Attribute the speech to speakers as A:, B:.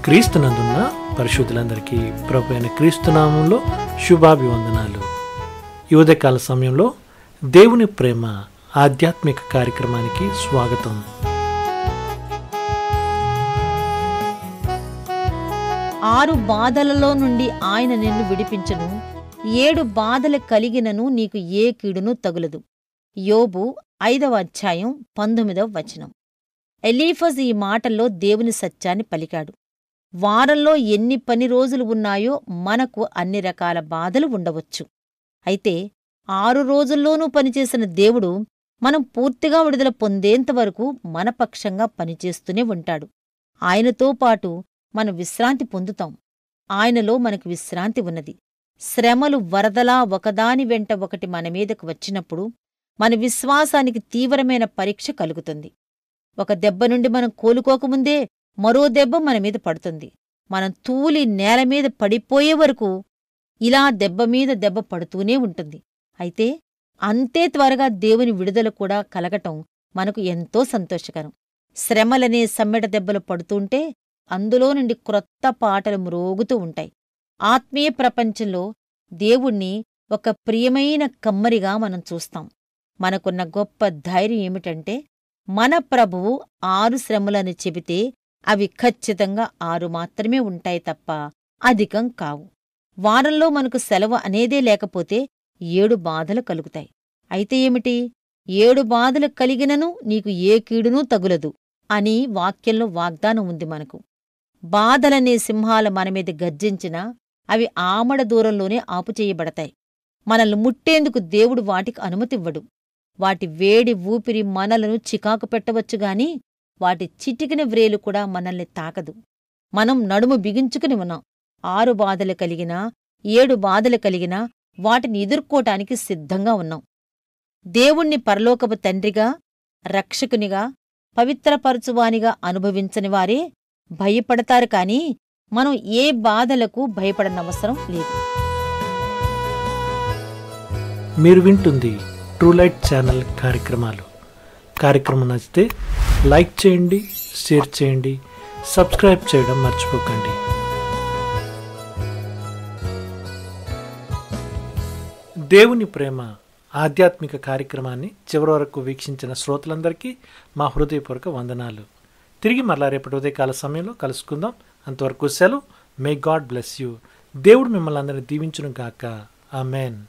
A: క్రీస్తునందున్న పరిశుద్ధులందరికీ ప్రభు అయిన క్రీస్తునామంలో శుభాభివందనాలు. ఈ ఉదయకాల సమయంలో దేవుని ప్రేమ ఆధ్యాత్మిక కార్యక్రమానికి స్వాగతం.
B: ఆరు బాధలలో నుండి ఆయన నిన్ను విడిపించును, 7 బాధలు కలిగినను నీకు ఏ కీడును తగులదు. యోబు 5వ అధ్యాయం 19వ వచనం. ఎలీఫజ్ ఈ మాటల్లో దేవుని సత్యాన్ని పలికాడు. వారంలో ఎన్ని పని రోజులు ఉన్నాయో మనకు అన్ని రకాల బాధలు ఉండవచ్చు. అయితే 6 రోజుల్లోనూ పనిచేసిన దేవుడు మనం పూర్తిగా విడుదల పొందేంతవరకు మన పక్షంగా పనిచేస్తూనే ఉంటాడు. ఆయనతో పాటు మనం విశ్రాంతి పొందుతాం. ఆయనలో మనకు విశ్రాంతి ఉన్నది. శ్రమలు వరదలా ఒకదాని వెంట ఒకటి మనమీదకు వచ్చినప్పుడు మన విశ్వాసానికి తీవ్రమైన పరీక్ష కలుగుతుంది. ఒక దెబ్బ నుండి మనం కోలుకోకముందే మరో దెబ్బ మనమీద పడుతుంది. మనం తూలి నేలమీద పడిపోయే వరకు ఇలా దెబ్బమీద దెబ్బ పడుతూనే ఉంటుంది. అయితే అంతే త్వరగా దేవుని విడుదల కూడా కలగటం మనకు ఎంతో సంతోషకరం. శ్రమలనే సమ్మెట దెబ్బలు పడుతుంటే అందులో నుండి క్రొత్త పాటలు మ్రోగుతూ ఉంటాయి. ఆత్మీయ ప్రపంచంలో దేవుణ్ణి ఒక ప్రియమైన కమ్మరిగా మనం చూస్తాం. మనకున్న గొప్ప ధైర్యం ఏమిటంటే, మన ప్రభువు 6 శ్రమలని చెబితే అవి ఖచ్చితంగా 6 మాత్రమే ఉంటాయి తప్ప అధికం కావు. వారంలో మనకు సెలవు అనేదే లేకపోతే 7 బాధలు కలుగుతాయి. అయితే ఏమిటి? 7 బాధలు కలిగినను నీకు ఏ కీడునూ తగులదు అని వాక్యంలో వాగ్దానం ఉంది మనకు. బాధలనే సింహాల మనమీద గర్జించినా అవి ఆమడ దూరంలోనే ఆపుచేయబడతాయి. మనల్ని ముట్టేందుకు దేవుడు వాటికి అనుమతివ్వడు. వాటి వేడి ఊపిరి మనలను చికాకు పెట్టవచ్చుగాని వాటి చిటికిన వ్రేలు కూడా మనల్ని తాకదు. మనం నడుము బిగించుకుని ఉన్నాం. 6 బాధలు కలిగినా 7 బాధలు కలిగినా వాటిని ఎదుర్కోటానికి సిద్ధంగా ఉన్నాం. దేవుణ్ణి పరలోకపు తండ్రిగా, రక్షకునిగా, పవిత్రపరచువానిగా అనుభవించని వారే భయపడతారు కాని మనం ఏ బాధలకు భయపడనవసరం లేదు.
A: మీరు వింటుంది ట్రూ లైట్ ఛానల్ కార్యక్రమాలు. కార్యక్రమం నచ్చితే లైక్ చేయండి, షేర్ చేయండి, సబ్స్క్రైబ్ చేయడం మర్చిపోకండి. దేవుని ప్రేమ ఆధ్యాత్మిక కార్యక్రమాన్ని చివరి వరకు వీక్షించిన శ్రోతలందరికీ మా హృదయపూర్వక వందనాలు. తిరిగి మరలా రేపటి ఉదయకాల సమయంలో కలుసుకుందాం. అంతవరకు సెలవు. May God bless you. దేవుడు మిమ్మల్ని అందరినీ దీవించును గాక. ఆమెన్.